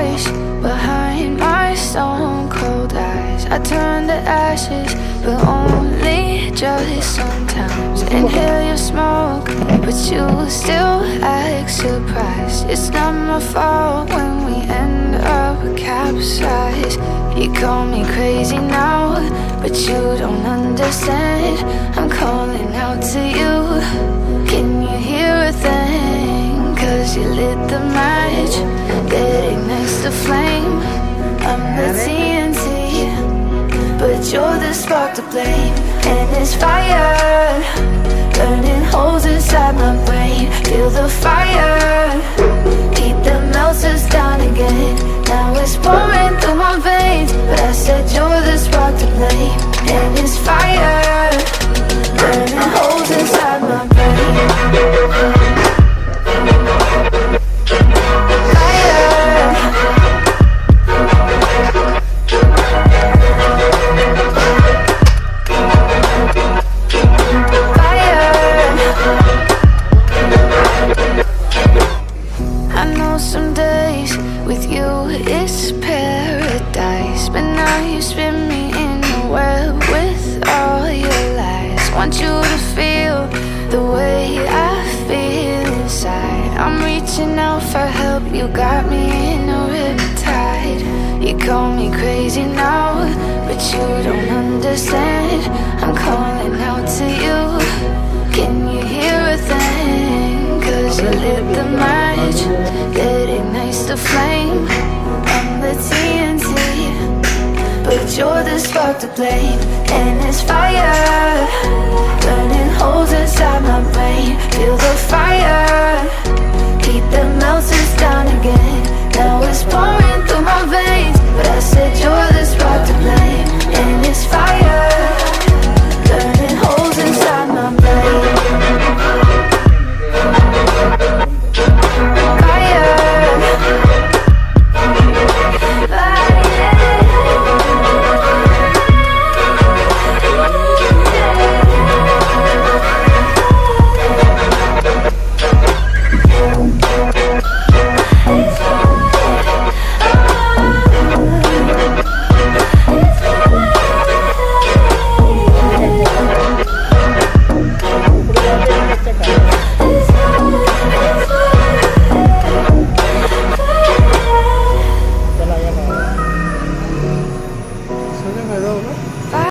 voice behind my stone cold eyes. I turn to ashes, but only just sometimes. Inhale your smoke, but you still act surprised. It's not my fault when we end up capsized. You call me crazy now, but you don't understand. I'm calling out to you. Can you hear a thing? 'Cause you lit the match that ignites the flame. I'm the TNT, but you're the spark to blame. And it's fire, burning holes inside my brain. Feel the fire, keep the melters down again. Now it's pouring through my veins, but I said you're the spark to blame. And it's fire, burning holes inside my brain. Some days with you it's paradise, but now you spin me in a web with all your lies. Want you to feel the way I feel inside. I'm reaching out for help, you got me in a riptide. You call me crazy now, but you don't understand. I'm calling out to you. Can you hear a thing? 'Cause you lit the match that ignites the flame. I'm the TNT, but you're the spark to blame. And it's fire, burning holes inside my brain. Feel the fire, keep the melters down again.